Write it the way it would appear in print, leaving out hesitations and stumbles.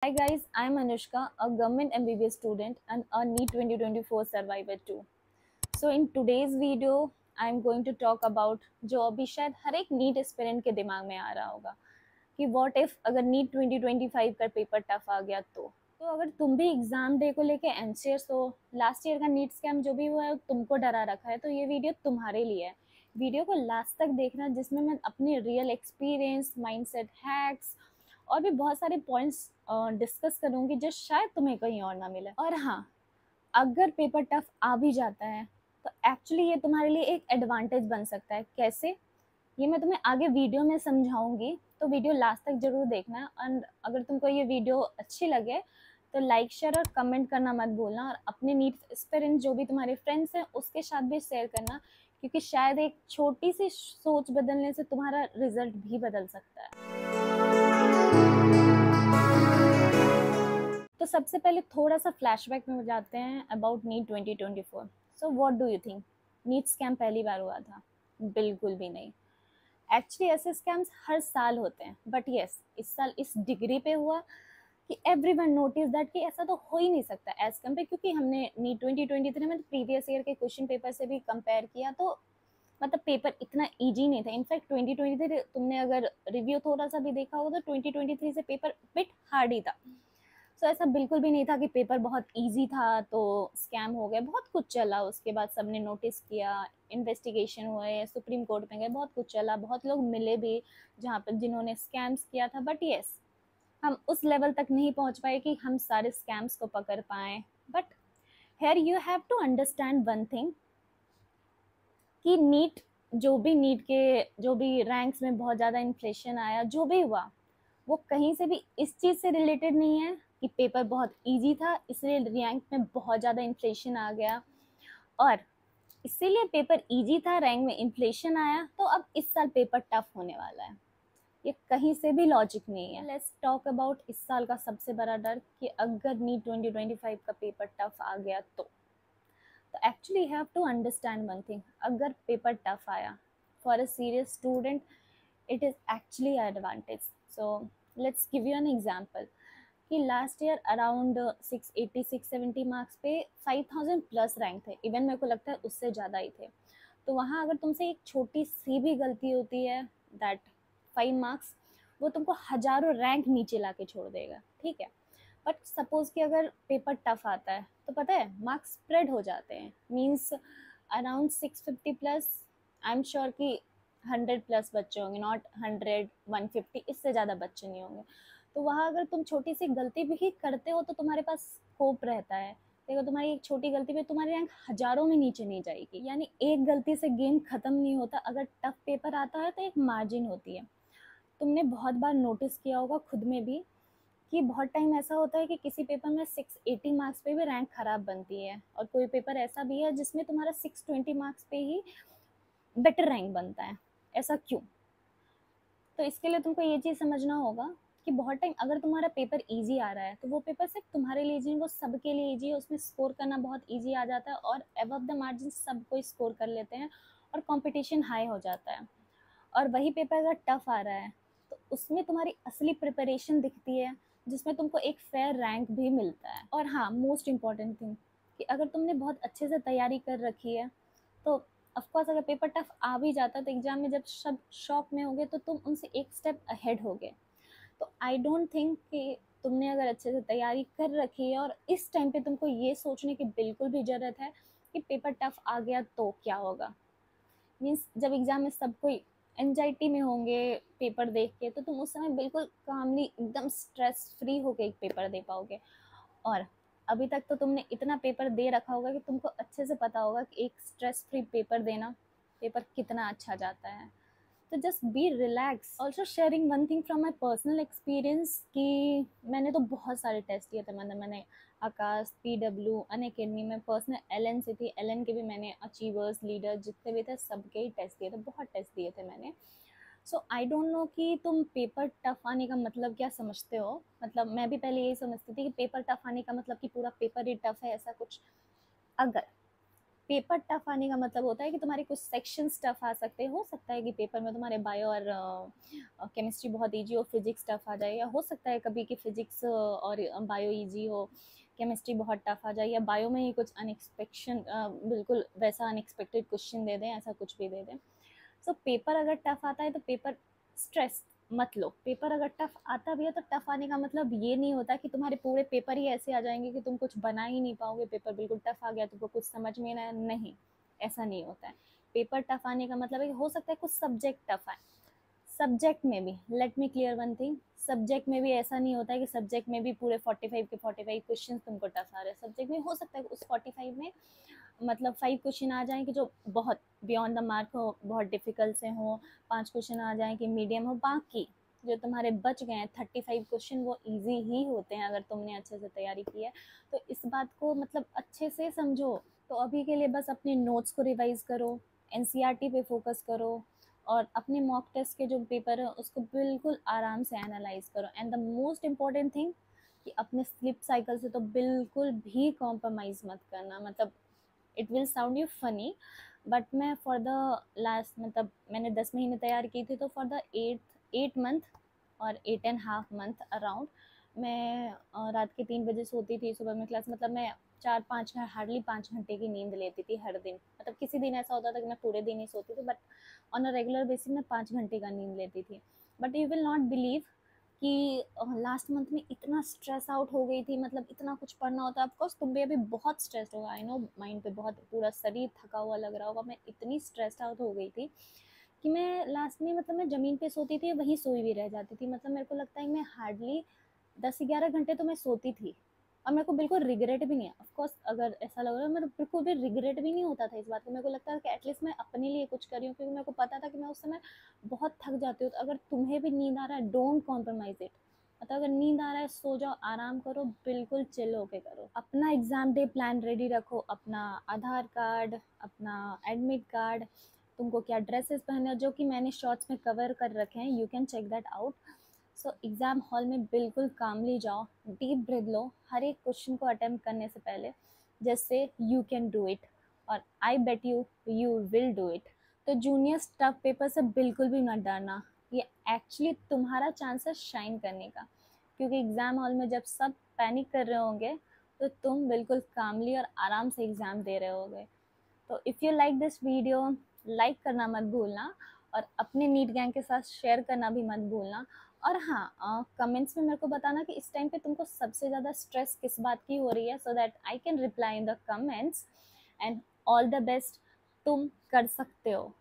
Hi guys, I'm Anushka, a government MBBS student and a NEET 2024 survivor too. So in today's video, I'm going to talk about जो अभी शायद हर एक NEET aspirant के दिमाग में आ रहा होगा कि व्हाट इफ अगर नीट 2025 का पेपर टफ आ गया तो अगर तुम भी एग्जाम डे को लेके एंशियस हो, लास्ट ईयर का नीट स्कैम जो भी हुआ है तुमको डरा रखा है, तो ये वीडियो तुम्हारे लिए है। वीडियो को लास्ट तक देखना जिसमें मैं अपनी रियल एक्सपीरियंस, माइंडसेट हैक्स और भी बहुत सारे पॉइंट्स डिस्कस करूंगी जो शायद तुम्हें कहीं और ना मिले। और हाँ, अगर पेपर टफ आ भी जाता है तो एक्चुअली ये तुम्हारे लिए एक एडवांटेज बन सकता है। कैसे, ये मैं तुम्हें आगे वीडियो में समझाऊंगी, तो वीडियो लास्ट तक जरूर देखना। एंड अगर तुमको ये वीडियो अच्छी लगे तो लाइक, शेयर और कमेंट करना मत भूलना, और अपने नीट एस्पिरेंट जो भी तुम्हारे फ्रेंड्स हैं उसके साथ भी शेयर करना, क्योंकि शायद एक छोटी सी सोच बदलने से तुम्हारा रिजल्ट भी बदल सकता है। तो सबसे पहले थोड़ा सा फ्लैशबैक में जाते हैं about NEET 2024। So what do you think, NEET scam पहली बार हुआ था? बिल्कुल भी नहीं। एक्चुअली ऐसे स्कैम्स हर साल होते हैं, बट यस, इस साल इस डिग्री पे हुआ कि एवरीवन नोटिस दैट कि ऐसा तो हो ही नहीं सकता एज कम्पेयर, क्योंकि हमने नीट 2023 में प्रीवियस ईयर के क्वेश्चन पेपर से भी कंपेयर किया तो मतलब पेपर इतना इजी नहीं था। इनफैक्ट 2023 तुमने अगर रिव्यू थोड़ा सा भी देखा होगा तो 2023 से पेपर बिट हार्ड ही था। सो ऐसा बिल्कुल भी नहीं था कि पेपर बहुत इजी था तो स्कैम हो गया। बहुत कुछ चला, उसके बाद सबने नोटिस किया, इन्वेस्टिगेशन हुए, सुप्रीम कोर्ट में गए, बहुत कुछ चला, बहुत लोग मिले भी जहाँ पर जिन्होंने स्कैम्स किया था। बट येस, हम उस लेवल तक नहीं पहुँच पाए कि हम सारे स्कैम्स को पकड़ पाए। But here you have to understand one thing कि नीट के जो भी रैंक्स में बहुत ज़्यादा इन्फ्लेशन आया, जो भी हुआ, वो कहीं से भी इस चीज़ से रिलेटेड नहीं है कि पेपर बहुत इजी था इसलिए रैंक में बहुत ज़्यादा इन्फ्लेशन आ गया, और इसीलिए पेपर इजी था रैंक में इन्फ्लेशन आया तो अब इस साल पेपर टफ होने वाला है। ये कहीं से भी लॉजिक नहीं है। लेट्स टॉक अबाउट इस साल का सबसे बड़ा डर कि अगर नीट 2025 का पेपर टफ आ गया तो actually have to understand one thing, अगर पेपर टफ आया for a serious student it is actually an advantage. So let's give you an example कि लास्ट ईयर अराउंड 680 670 मार्क्स पे 5000 प्लस रैंक थे। Even मेरे को लगता है उससे ज़्यादा ही थे। तो वहाँ अगर तुमसे एक छोटी सी भी गलती होती है, दैट 5 मार्क्स, वो तुमको हजारों रैंक नीचे ला के छोड़ देगा। ठीक है, बट सपोज कि अगर पेपर टफ आता है तो पता है मार्क्स स्प्रेड हो जाते हैं। Means around 650 plus, I am sure कि 100 प्लस बच्चे होंगे, नॉट 100 150, इससे ज़्यादा बच्चे नहीं होंगे। तो वहाँ अगर तुम छोटी सी गलती भी करते हो तो तुम्हारे पास स्कोप रहता है। देखो, तुम्हारी एक छोटी गलती पे तुम्हारी रैंक हजारों में नीचे नहीं जाएगी। यानी एक गलती से गेम खत्म नहीं होता। अगर टफ पेपर आता है तो एक मार्जिन होती है। तुमने बहुत बार नोटिस किया होगा खुद में भी कि बहुत टाइम ऐसा होता है कि किसी पेपर में 680 मार्क्स पे भी रैंक खराब बनती है, और कोई पेपर ऐसा भी है जिसमें तुम्हारा 620 मार्क्स पे ही बेटर रैंक बनता है। ऐसा क्यों? तो इसके लिए तुमको ये चीज़ समझना होगा कि बहुत टाइम अगर तुम्हारा पेपर इजी आ रहा है तो वो पेपर सिर्फ तुम्हारे लिए इजी, वो सबके लिए इजी है, उसमें स्कोर करना बहुत इजी आ जाता है और अबव द मार्जिन सब कोई स्कोर कर लेते हैं और कंपटीशन हाई हो जाता है। और वही पेपर अगर टफ आ रहा है तो उसमें तुम्हारी असली प्रिपरेशन दिखती है, जिसमें तुमको एक फेयर रैंक भी मिलता है। और हाँ, मोस्ट इम्पॉर्टेंट थिंग कि अगर तुमने बहुत अच्छे से तैयारी कर रखी है तो ऑफकोर्स अगर पेपर टफ आ भी जाता है तो एग्जाम में जब सब शॉक में होगे तो तुम उनसे एक स्टेप अहेड होगे। तो आई डोंट थिंक कि तुमने अगर अच्छे से तैयारी कर रखी है और इस टाइम पे तुमको ये सोचने की बिल्कुल भी ज़रूरत है कि पेपर टफ आ गया तो क्या होगा। मीन्स जब एग्ज़ाम में सब कोई एनजाइटी में होंगे पेपर देख के, तो तुम उस समय बिल्कुल कामली एकदम स्ट्रेस फ्री होके एक पेपर दे पाओगे। और अभी तक तो तुमने इतना पेपर दे रखा होगा कि तुमको अच्छे से पता होगा कि एक स्ट्रेस फ्री पेपर देना, पेपर कितना अच्छा जाता है। तो just be relax. Also sharing one thing from my personal experience कि मैंने तो बहुत सारे टेस्ट दिए थे। मैंने आकाश, PW, अनअकैडमी में पर्सनल LN से थी, LN के भी मैंने, अचीवर्स, लीडर जितने भी थे सबके ही टेस्ट दिए थे, बहुत टेस्ट दिए थे मैंने। सो आई डोंट नो कि तुम पेपर टफ आने का मतलब क्या समझते हो। मतलब मैं भी पहले यही समझती थी कि पेपर टफ आने का मतलब कि पूरा पेपर ही टफ है, ऐसा कुछ। अगर पेपर टफ आने का मतलब होता है कि तुम्हारे कुछ सेक्शंस टफ आ सकते हैं। हो सकता है कि पेपर में तुम्हारे बायो और केमिस्ट्री बहुत इजी हो, फिजिक्स टफ आ जाए, या हो सकता है कभी कि फिजिक्स और बायो इजी हो, केमिस्ट्री बहुत टफ आ जाए, या बायो में ही कुछ अनएक्सपेक्शन बिल्कुल वैसा अनएक्सपेक्टेड क्वेश्चन दे दें, ऐसा कुछ भी दे दें। सो पेपर अगर टफ आता है तो पेपर स्ट्रेस मत लो। पेपर अगर टफ आता भी है तो टफ आने का मतलब ये नहीं होता कि तुम्हारे पूरे पेपर ही ऐसे आ जाएंगे कि तुम कुछ बना ही नहीं पाओगे, पेपर बिल्कुल टफ आ गया, तुमको कुछ समझ में ना, नहीं, ऐसा नहीं होता है। पेपर टफ आने का मतलब है कि हो सकता है कुछ सब्जेक्ट टफ आए। सब्जेक्ट में भी let me clear one thing, subject में भी ऐसा नहीं होता है कि सब्जेक्ट में भी पूरे 45 के 45 क्वेश्चन तुमको टफ आ रहे हैं। सब्जेक्ट में हो सकता है उस 45 में मतलब 5 क्वेश्चन आ जाएं कि जो बहुत बियॉन्ड द मार्क हो, बहुत डिफिकल्ट से हो, 5 क्वेश्चन आ जाएं कि मीडियम हो, बाकी जो तुम्हारे बच गए हैं 35 क्वेश्चन वो इजी ही होते हैं अगर तुमने अच्छे से तैयारी की है। तो इस बात को मतलब अच्छे से समझो। तो अभी के लिए बस अपने नोट्स को रिवाइज करो, एनसीईआरटी पे फोकस करो, और अपने मॉक टेस्ट के जो पेपर है उसको बिल्कुल आराम से एनालाइज करो। And the most important thing कि अपने स्लिप साइकिल से तो बिल्कुल भी कॉम्प्रोमाइज़ मत करना। मतलब it will sound you funny, but मैं फॉर द लास्ट मतलब मैंने 10 महीने तैयार की थी, तो फॉर द 8 मंथ और 8.5 मंथ अराउंड मैं रात के 3 बजे सोती थी, सुबह में क्लास, मतलब मैं 4-5 हार्डली 5 घंटे की नींद लेती थी हर दिन। मतलब किसी दिन ऐसा होता था कि मैं पूरे दिन ही सोती थी, but on a regular basis में 5 घंटे का नींद लेती थी। But you will not believe कि लास्ट मंथ में इतना स्ट्रेस आउट हो गई थी, मतलब इतना कुछ पढ़ना होता है। ऑफकोर्स तुम भी अभी बहुत स्ट्रेस्ड होगा, आई नो, माइंड पे बहुत, पूरा शरीर थका हुआ लग रहा होगा। मैं इतनी स्ट्रेस्ड आउट हो गई थी कि मैं लास्ट में मतलब मैं ज़मीन पे सोती थी, वहीं सोई भी रह जाती थी। मतलब मेरे को लगता है मैं हार्डली 10-11 घंटे तो मैं सोती थी, और मेरे को बिल्कुल रिग्रेट भी नहीं है। ऑफकोर्स अगर ऐसा लग रहा है, मेरे बिल्कुल भी रिग्रेट भी नहीं होता था इस बात को। मेरे को लगता था कि एटलीस्ट मैं अपने लिए कुछ कर रही हूँ, क्योंकि मेरे को पता था कि मैं उस समय बहुत थक जाती हूँ। तो अगर तुम्हें भी नींद आ रहा है, डोंट कॉम्प्रोमाइज़ इट। मतलब अगर नींद आ रहा है, सो जाओ, आराम करो, बिल्कुल चिल होके करो। अपना एग्ज़ाम डे प्लान रेडी रखो, अपना आधार कार्ड, अपना एडमिट कार्ड, तुमको क्या ड्रेसेस पहने हैं, जो कि मैंने शॉर्ट्स में कवर कर रखे हैं, you can check that out. So exam hall में बिल्कुल कामली जाओ, डीप ब्रीथ लो हर एक क्वेश्चन को अटेम्प्ट करने से पहले, जैसे यू कैन डू इट, और I bet you you will do it. तो जूनियर टफ पेपर से बिल्कुल भी मत डरना, ये एक्चुअली तुम्हारा चांस है शाइन करने का। क्योंकि एग्ज़ाम हॉल में जब सब पैनिक कर रहे होंगे, तो तुम बिल्कुल कामली और आराम से एग्ज़ाम दे रहे होगे। तो if you like this video, like करना मत भूलना, और अपने नीट गैंग के साथ शेयर करना भी मत भूलना। और हाँ, कमेंट्स में मेरे को बताना कि इस टाइम पे तुमको सबसे ज़्यादा स्ट्रेस किस बात की हो रही है, so that I can reply in the comments. And all the best, तुम कर सकते हो।